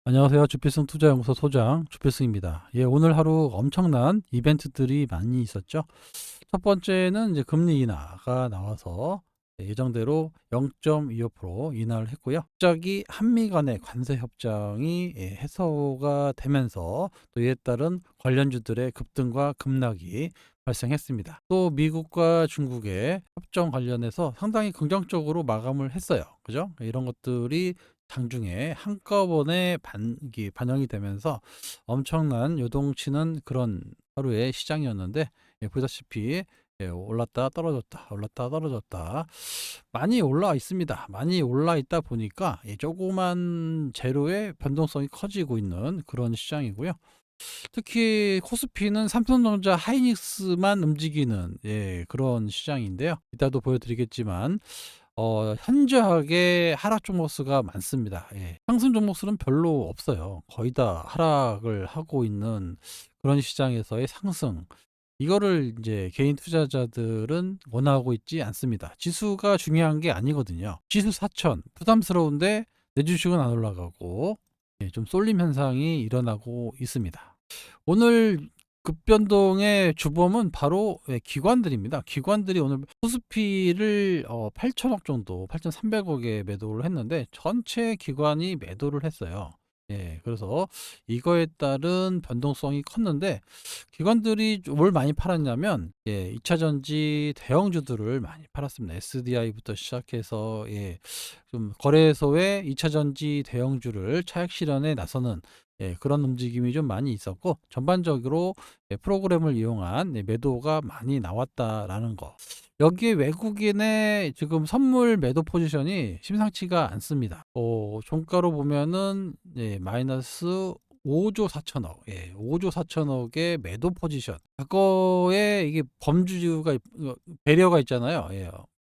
안녕하세요. 주필승 투자연구소 소장 주필승입니다. 오늘 하루 엄청난 이벤트들이 많이 있었죠. 첫 번째는 이제 금리 인하가 나와서 예정대로 0.25% 인하를 했고요. 갑자기 한미 간의 관세 협정이 해소가 되면서 또 이에 따른 관련주들의 급등과 급락이 발생했습니다. 또 미국과 중국의 협정 관련해서 상당히 긍정적으로 마감을 했어요. 그죠? 이런 것들이 장중에 한꺼번에 반영이 되면서 엄청난 요동치는 그런 하루의 시장이었는데, 보다시피 올랐다 떨어졌다 올랐다 떨어졌다 많이 올라와 있습니다. 많이 올라 있다 보니까 조그만 재료의 변동성이 커지고 있는 그런 시장이고요. 특히 코스피는 삼성전자 하이닉스만 움직이는 그런 시장인데요. 이따도 보여드리겠지만 현저하게 하락 종목수가 많습니다. 상승 종목수는 별로 없어요. 거의 다 하락을 하고 있는 그런 시장에서의 상승. 이거를 이제 개인 투자자들은 원하고 있지 않습니다. 지수가 중요한 게 아니거든요. 지수 4천 부담스러운데 내 주식은 안 올라가고 좀 쏠림 현상이 일어나고 있습니다. 오늘 급변동의 주범은 바로 기관들입니다. 기관들이 오늘 코스피를 8천억 정도, 8,300억에 매도를 했는데 전체 기관이 매도를 했어요. 그래서 이거에 따른 변동성이 컸는데 기관들이 뭘 많이 팔았냐면 2차 전지 대형주들을 많이 팔았습니다. SDI부터 시작해서 좀 거래소의 2차 전지 대형주를 차익 실현에 나서는 그런 움직임이 좀 많이 있었고, 전반적으로 프로그램을 이용한 매도가 많이 나왔다라는 거. 여기에 외국인의 지금 선물 매도 포지션이 심상치가 않습니다. 종가로 보면은 마이너스 5조 4천억, 5조 4천억의 매도 포지션. 과거에 이게 범주가 배려가 있잖아요.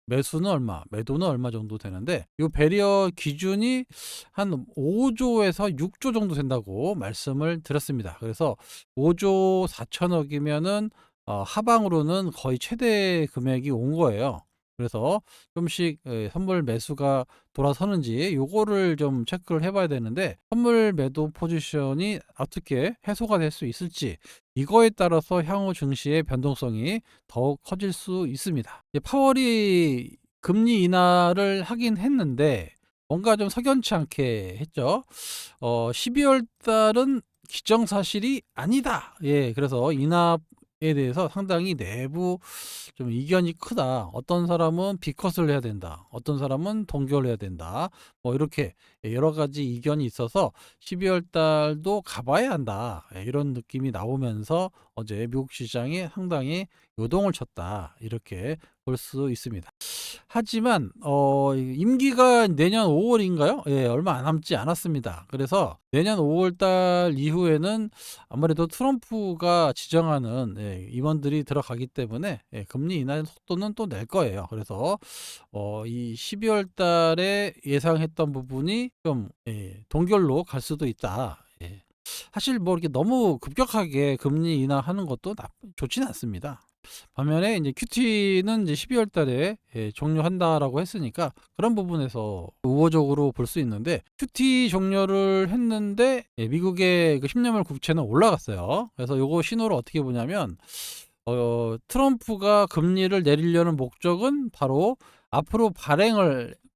매수는 얼마, 매도는 얼마 정도 되는데 이 배려 기준이 한 5조에서 6조 정도 된다고 말씀을 드렸습니다. 그래서 5조 4천억이면은 하방으로는 거의 최대 금액이 온 거예요. 그래서 좀씩 선물 매수가 돌아서는지 요거를 좀 체크를 해봐야 되는데, 선물 매도 포지션이 어떻게 해소가 될 수 있을지 이거에 따라서 향후 증시의 변동성이 더욱 커질 수 있습니다. 파월이 금리 인하를 하긴 했는데 뭔가 좀 석연치 않게 했죠. 12월 달은 기정사실이 아니다. 그래서 인하에 대해서 상당히 내부 좀 이견이 크다. 어떤 사람은 B컷을 해야 된다. 어떤 사람은 동결을 해야 된다. 뭐 이렇게 여러 가지 이견이 있어서 12월 달도 가봐야 한다. 이런 느낌이 나오면서 어제 미국 시장이 상당히 요동을 쳤다. 이렇게 볼 수 있습니다. 하지만 임기가 내년 5월인가요? 얼마 남지 않았습니다. 그래서 내년 5월 달 이후에는 아무래도 트럼프가 지정하는 임원들이 들어가기 때문에 금리 인하 속도는 또 낼 거예요. 그래서 이 12월 달에 예상했던 부분이 좀 동결로 갈 수도 있다. 사실 뭐 이렇게 너무 급격하게 금리 인하하는 것도 좋지는 않습니다. 반면에 이제 QT는 이제 12월 달에 종료한다라고 했으니까 그런 부분에서 우호적으로 볼 수 있는데, QT 종료를 했는데 미국의 그 10년물 국채는 올라갔어요. 그래서 요거 신호를 어떻게 보냐면 트럼프가 금리를 내리려는 목적은 바로 앞으로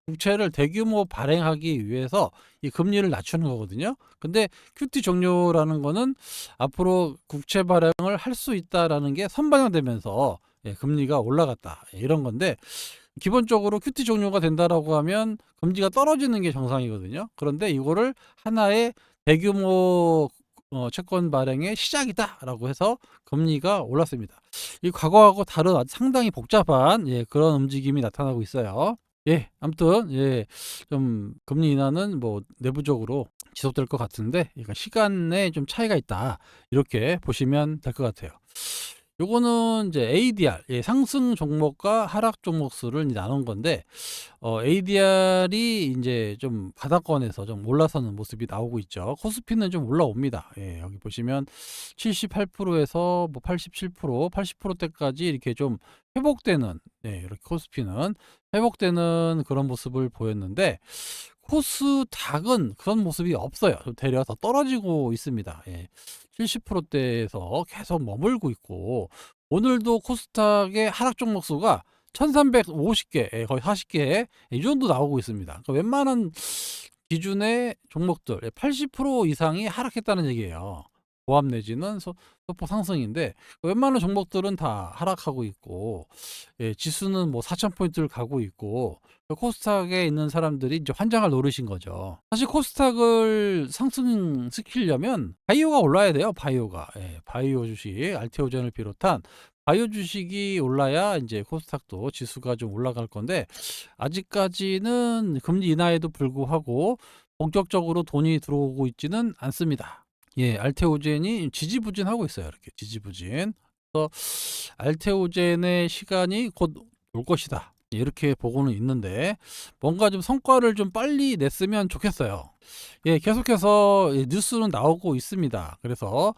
국채를 대규모 발행하기 위해서 이 금리를 낮추는 거거든요. 근데 QT 종료라는 거는 앞으로 국채 발행을 할 수 있다라는 게 선반영되면서 금리가 올라갔다, 이런 건데, 기본적으로 QT 종료가 된다라고 하면 금리가 떨어지는 게 정상이거든요. 그런데 이거를 하나의 대규모 채권 발행의 시작이다라고 해서 금리가 올랐습니다. 이 과거하고 다른 상당히 복잡한 그런 움직임이 나타나고 있어요. 아무튼 좀 금리 인하는 뭐 내부적으로 지속될 것 같은데, 그러니까 시간에 좀 차이가 있다, 이렇게 보시면 될 것 같아요. 요거는 이제 ADR, 상승 종목과 하락 종목수를 나눈 건데, ADR이 이제 좀 바닥권에서 좀 올라서는 모습이 나오고 있죠. 코스피는 좀 올라옵니다. 여기 보시면 78%에서 뭐 87%, 80%대까지 이렇게 좀 회복되는, 이렇게 코스피는 회복되는 그런 모습을 보였는데, 코스닥은 그런 모습이 없어요. 좀 되려 더 떨어지고 있습니다. 예. 70%대에서 계속 머물고 있고, 오늘도 코스닥의 하락 종목 수가 1350개, 예, 거의 40개, 이 정도 나오고 있습니다. 그러니까 웬만한 기준의 종목들 80% 이상이 하락했다는 얘기예요. 보합 내지는 소폭 상승인데, 웬만한 종목들은 다 하락하고 있고, 예, 지수는 뭐 4,000포인트를 가고 있고, 코스닥에 있는 사람들이 이제 환장을 노리신 거죠. 사실 코스닥을 상승시키려면 바이오가 올라야 돼요. 바이오가. 예, 바이오 주식, 알테오젠을 비롯한 바이오 주식이 올라야 이제 코스닥도 지수가 좀 올라갈 건데, 아직까지는 금리 인하에도 불구하고 본격적으로 돈이 들어오고 있지는 않습니다. 예, 알테오젠이 지지부진하고 있어요. 이렇게 지지부진. 그래서 알테오젠의 시간이 곧 올 것이다, 이렇게 보고는 있는데, 뭔가 좀 성과를 좀 빨리 냈으면 좋겠어요. 예, 계속해서 뉴스는 나오고 있습니다. 그래서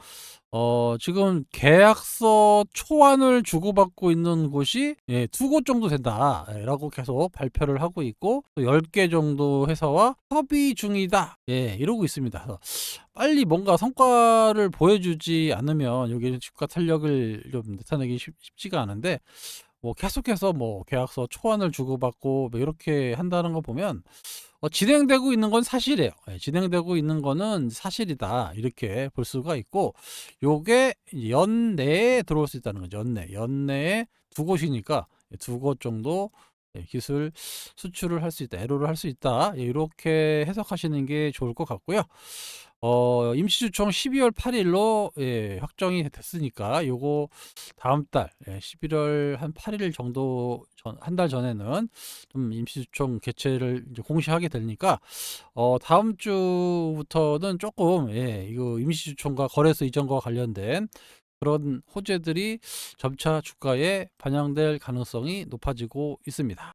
지금 계약서 초안을 주고받고 있는 곳이, 예, 2곳 정도 된다라고 계속 발표를 하고 있고, 또 10개 정도 회사와 협의 중이다, 예, 이러고 있습니다. 그래서 빨리 뭔가 성과를 보여주지 않으면 여기 주가 탄력을 좀 나타내기 쉽지가 않은데, 뭐 계속해서 뭐 계약서 초안을 주고받고 뭐 이렇게 한다는 거 보면 진행되고 있는 건 사실이에요. 예, 진행되고 있는 거는 사실이다, 이렇게 볼 수가 있고, 요게 연내에 들어올 수 있다는 거죠. 연내에 2곳이니까 2곳 정도, 예, 기술 수출을 할 수 있다, 애로를 할 수 있다, 예, 이렇게 해석하시는 게 좋을 것 같고요. 임시주총 12월 8일로, 예, 확정이 됐으니까 요거 다음 달, 예, 11월 한 8일 정도 한 달 전에는 좀 임시주총 개최를 이제 공시하게 되니까, 다음 주부터는 조금, 예, 이거 임시주총과 거래소 이전과 관련된 그런 호재들이 점차 주가에 반영될 가능성이 높아지고 있습니다.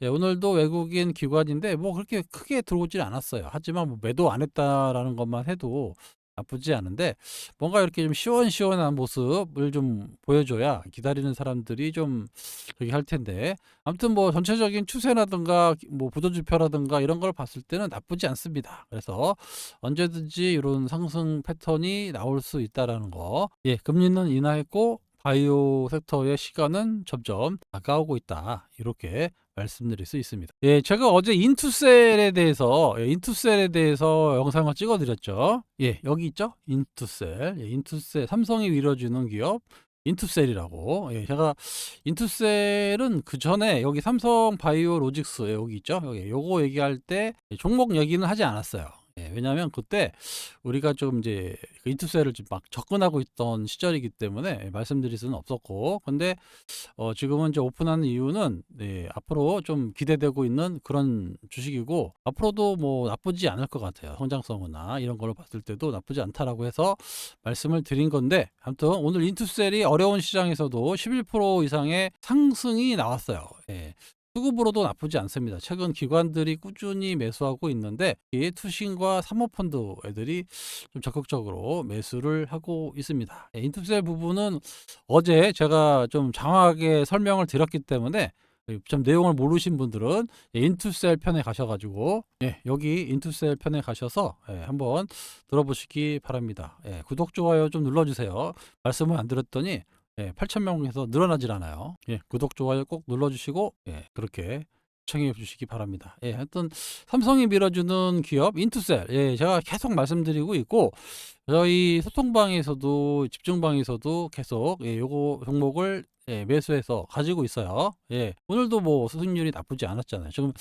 예, 오늘도 외국인 기관인데 뭐 그렇게 크게 들어오질 않았어요. 하지만 뭐 매도 안 했다라는 것만 해도 나쁘지 않은데, 뭔가 이렇게 좀 시원시원한 모습을 좀 보여줘야 기다리는 사람들이 좀 저기 할 텐데, 아무튼 뭐 전체적인 추세라든가 뭐 부도지표라든가 이런 걸 봤을 때는 나쁘지 않습니다. 그래서 언제든지 이런 상승 패턴이 나올 수 있다라는 거. 예, 금리는 인하했고 바이오 섹터의 시간은 점점 다가오고 있다, 이렇게 말씀드릴 수 있습니다. 예, 제가 어제 인투셀에 대해서 영상을 찍어 드렸죠. 예, 여기 있죠? 인투셀. 예, 인투셀, 삼성이 밀어주는 기업 인투셀이라고. 예, 제가 인투셀은 그 전에 여기 삼성 바이오 로직스, 여기 있죠? 여기 요거 얘기할 때 종목 얘기는 하지 않았어요. 예, 왜냐하면 그때 우리가 좀 이제 그 인투셀을 좀 막 접근하고 있던 시절이기 때문에 말씀드릴 수는 없었고, 근데 지금은 이제 오픈하는 이유는, 네, 앞으로 좀 기대되고 있는 그런 주식이고, 앞으로도 뭐 나쁘지 않을 것 같아요. 성장성이나 이런 걸 봤을 때도 나쁘지 않다라고 해서 말씀을 드린 건데, 아무튼 오늘 인투셀이 어려운 시장에서도 11% 이상의 상승이 나왔어요. 예. 수급으로도 나쁘지 않습니다. 최근 기관들이 꾸준히 매수하고 있는데, 이 투신과 사모펀드 애들이 좀 적극적으로 매수를 하고 있습니다. 예, 인투셀 부분은 어제 제가 좀 장황하게 설명을 드렸기 때문에, 좀 내용을 모르신 분들은 인투셀 편에 가셔가지고, 예, 여기 인투셀 편에 가셔서, 예, 한번 들어보시기 바랍니다. 예, 구독 좋아요 좀 눌러주세요. 말씀을 안 드렸더니, 예, 8,000명에서 늘어나질 않아요. 예, 구독 좋아요 꼭 눌러주시고, 예, 그렇게 시청해 주시기 바랍니다. 예, 하여튼 삼성이 밀어주는 기업 인투셀, 예, 제가 계속 말씀드리고 있고, 저희 소통방에서도 집중방에서도 계속, 예, 요거 종목을, 예, 매수해서 가지고 있어요. 예, 오늘도 뭐 수익률이 나쁘지 않았잖아요. 지금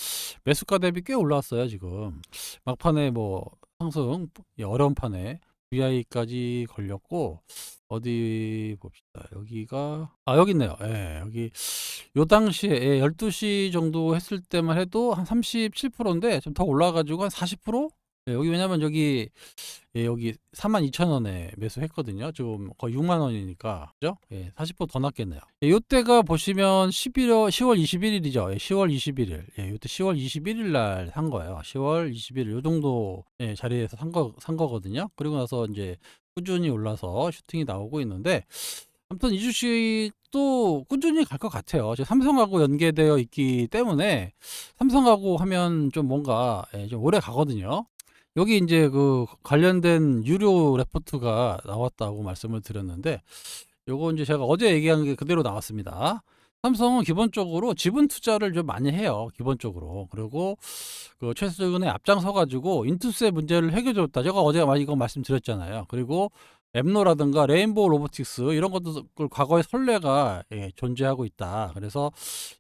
매수가 대비 꽤 올라왔어요. 지금 막판에 뭐 상승, 예, 어려운 판에 VI까지 걸렸고, 어디 봅시다. 여기가, 여기 있네요. 예, 여기 요 당시에, 예, 12시 정도 했을 때만 해도 한 37%인데 좀 더 올라가지고 한 40%? 예, 여기 왜냐면 여기, 예, 여기 42,000원에 매수했거든요. 지금 거의 6만 원이니까, 그죠? 예, 40%더 낮겠네요. 예, 요때가 보시면 10월 21일이죠. 예, 10월 21일. 예, 요때 10월 21일 날 산 거예요. 10월 21일 요 정도, 예, 자리에서 산 거거든요. 그리고 나서 이제 꾸준히 올라서 슈팅이 나오고 있는데, 아무튼 이 주식도 꾸준히 갈 것 같아요. 지금 삼성하고 연계되어 있기 때문에 삼성하고 하면 좀 뭔가 좀 오래 가거든요. 여기 인제 그 관련된 유료 레포트가 나왔다고 말씀을 드렸는데 요거 인제 제가 어제 얘기한 게 그대로 나왔습니다. 삼성은 기본적으로 지분 투자를 좀 많이 해요, 기본적으로. 그리고 그 최근에 앞장서 가지고 인투스의 문제를 해결해 줬다. 제가 어제 이거 말씀드렸잖아요. 그리고 앱노라든가 레인보우 로보틱스 이런 것도 그 과거의 선례가 존재하고 있다. 그래서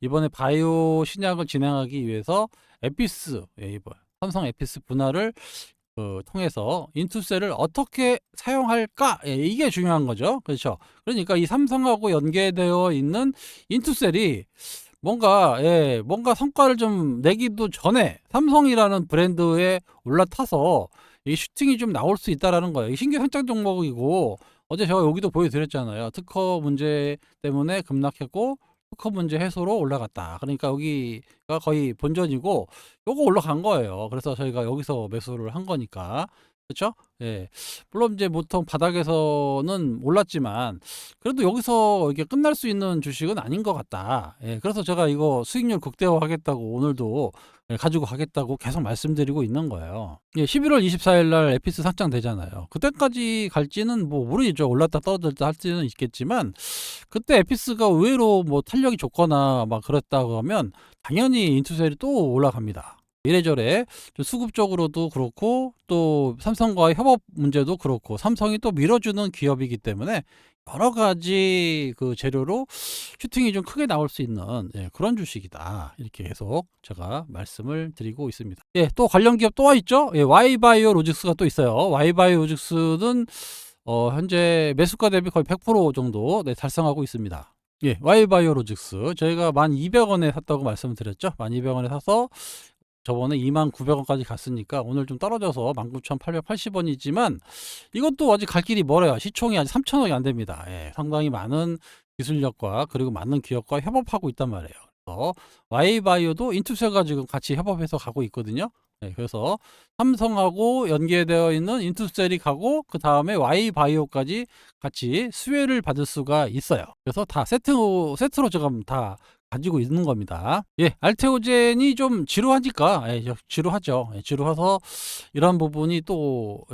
이번에 바이오 신약을 진행하기 위해서 에피스, 이번 삼성 에피스 분할을 통해서 인투셀을 어떻게 사용할까? 이게 중요한 거죠. 그렇죠. 그러니까 이 삼성하고 연계되어 있는 인투셀이 뭔가 성과를 좀 내기도 전에 삼성이라는 브랜드에 올라타서 이 슈팅이 좀 나올 수 있다라는 거예요. 이 신규 상장 종목이고 어제 제가 여기도 보여드렸잖아요. 특허 문제 때문에 급락했고 특허 문제 해소로 올라갔다. 그러니까 여기가 거의 본전이고 요거 올라간 거예요. 그래서 저희가 여기서 매수를 한 거니까. 그렇죠? 예. 물론 이제 보통 바닥에서는 올랐지만 그래도 여기서 이게 끝날 수 있는 주식은 아닌 것 같다. 예. 그래서 제가 이거 수익률 극대화하겠다고 오늘도 가지고 가겠다고 계속 말씀드리고 있는 거예요. 예, 11월 24일 날 에피스 상장되잖아요. 그때까지 갈지는 뭐 모르겠죠. 올랐다 떨어졌다 할 수는 있겠지만 그때 에피스가 의외로 뭐 탄력이 좋거나 막 그랬다고 하면 당연히 인투셀이 또 올라갑니다. 이래저래 좀 수급적으로도 그렇고 또 삼성과의 협업 문제도 그렇고 삼성이 또 밀어주는 기업이기 때문에 여러 가지 그 재료로 슈팅이 좀 크게 나올 수 있는 그런 주식이다. 이렇게 계속 제가 말씀을 드리고 있습니다. 예, 또 관련 기업 또 와 있죠? 예, Y바이오 로직스가 또 있어요. Y바이오 로직스는 현재 매수가 대비 거의 100% 정도 달성하고 있습니다. 예, Y바이오 로직스 저희가 1200원에 샀다고 말씀을 드렸죠. 1200원에 사서 저번에 29,900원까지 갔으니까 오늘 좀 떨어져서 19,880원이지만 이것도 아직 갈 길이 멀어요. 시총이 아직 3,000억이 안 됩니다. 예, 상당히 많은 기술력과 그리고 많은 기업과 협업하고 있단 말이에요. 그래서 Y바이오도 인투셀과 지금 같이 협업해서 가고 있거든요. 예, 그래서 삼성하고 연계되어 있는 인투셀이 가고 그 다음에 Y바이오까지 같이 수혜를 받을 수가 있어요. 그래서 다 세트로 지금 다 가지고 있는 겁니다. 예, 알테오젠이 좀 지루하니까 지루하죠. 지루해서 이런 부분이 또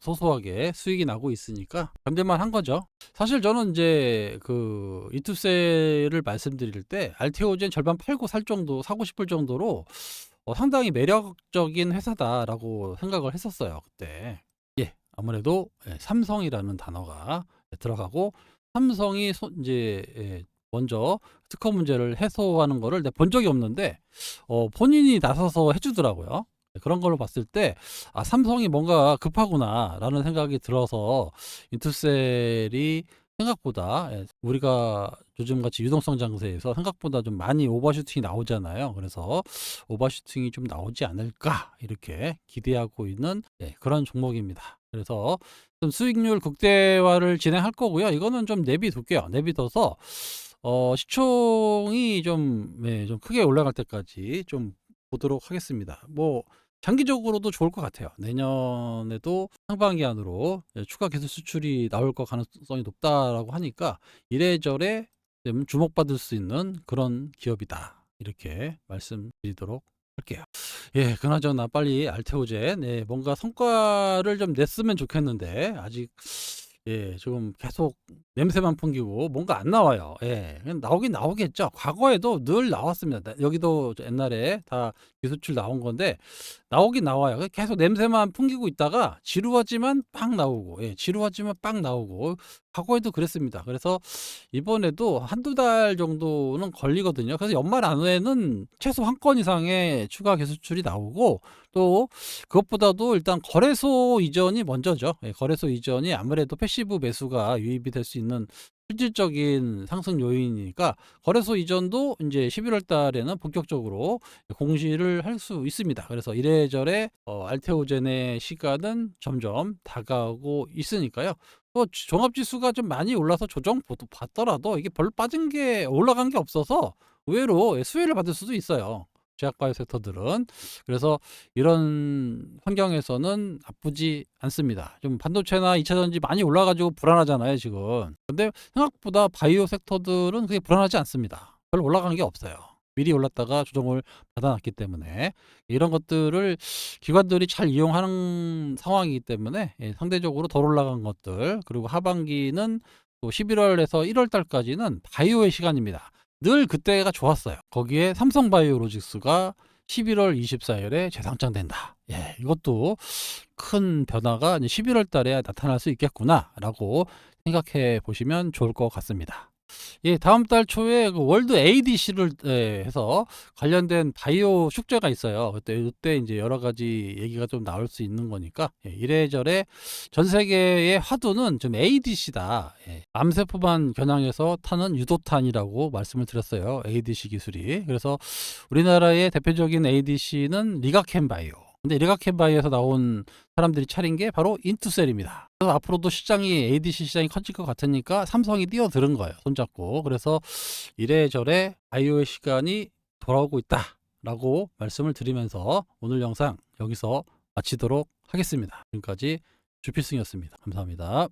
소소하게 수익이 나고 있으니까 견딜만 한 거죠. 사실 저는 이제 그 이투세를 말씀드릴 때 알테오젠 절반 팔고 살 정도 사고 싶을 정도로 상당히 매력적인 회사다라고 생각을 했었어요, 그때. 예, 아무래도 삼성이라는 단어가 들어가고 삼성이 이제 먼저 특허 문제를 해소하는 거를 내가 본 적이 없는데 본인이 나서서 해주더라고요. 그런 걸로 봤을 때 삼성이 뭔가 급하구나라는 생각이 들어서 인투셀이 생각보다 우리가 요즘같이 유동성 장세에서 생각보다 좀 많이 오버슈팅이 나오잖아요. 그래서 오버슈팅이 좀 나오지 않을까 이렇게 기대하고 있는 그런 종목입니다. 그래서 좀 수익률 극대화를 진행할 거고요. 이거는 좀 내비둘게요. 내비둬서 시총이 좀 크게 올라갈 때까지 좀 보도록 하겠습니다. 뭐 장기적으로도 좋을 것 같아요. 내년에도 상반기 안으로 추가 개수 수출이 나올 거 가능성이 높다라고 하니까 이래저래 좀 주목받을 수 있는 그런 기업이다. 이렇게 말씀드리도록 할게요. 예, 그나저나 빨리 알테오젠 뭔가 성과를 좀 냈으면 좋겠는데 아직 좀 계속 냄새만 풍기고 뭔가 안 나와요. 그냥 나오긴 나오겠죠. 과거에도 늘 나왔습니다. 여기도 옛날에 다 기술출 나온 건데 나오긴 나와요. 계속 냄새만 풍기고 있다가 지루하지만 빡 나오고 지루하지만 빡 나오고 과거에도 그랬습니다. 그래서 이번에도 한두 달 정도는 걸리거든요. 그래서 연말 안에는 최소 한 건 이상의 추가 개수출이 나오고 또 그것보다도 일단 거래소 이전이 먼저죠. 거래소 이전이 아무래도 패시브 매수가 유입이 될 수 있는 실질적인 상승 요인이니까 거래소 이전도 이제 11월 달에는 본격적으로 공시를 할 수 있습니다. 그래서 이래저래 알테오젠의 시간은 점점 다가오고 있으니까요. 또 종합지수가 좀 많이 올라서 조정 받더라도 이게 별로 빠진 게 올라간 게 없어서 의외로 수혜를 받을 수도 있어요. 제약바이오 섹터들은. 그래서 이런 환경에서는 나쁘지 않습니다. 좀 반도체나 2차 전지 많이 올라 가지고 불안하잖아요, 지금. 근데 생각보다 바이오 섹터들은 그게 불안하지 않습니다. 별로 올라간 게 없어요. 미리 올랐다가 조정을 받아놨기 때문에 이런 것들을 기관들이 잘 이용하는 상황이기 때문에 상대적으로 덜 올라간 것들, 그리고 하반기는 또 11월에서 1월 달까지는 바이오의 시간입니다. 늘 그때가 좋았어요. 거기에 삼성바이오로직스가 11월 24일에 재상장된다. 이것도 큰 변화가 이제 11월 달에 나타날 수 있겠구나라고 생각해 보시면 좋을 것 같습니다. 다음 달 초에 그 월드 ADC를 해서 관련된 바이오 축제가 있어요. 그때 이제 여러 가지 얘기가 좀 나올 수 있는 거니까 이래저래 전 세계의 화두는 좀 ADC다. 암세포만 겨냥해서 타는 유도탄이라고 말씀을 드렸어요. ADC 기술이. 그래서 우리나라의 대표적인 ADC는 리가켄 바이오. 근데 리가켄 바이오에서 나온 사람들이 차린 게 바로 인투셀입니다. 그래서 앞으로도 시장이 ADC 시장이 커질 것 같으니까 삼성이 뛰어드는 거예요. 손잡고. 그래서 이래저래 바이오의 시간이 돌아오고 있다라고 말씀을 드리면서 오늘 영상 여기서 마치도록 하겠습니다. 지금까지 주필승이었습니다. 감사합니다.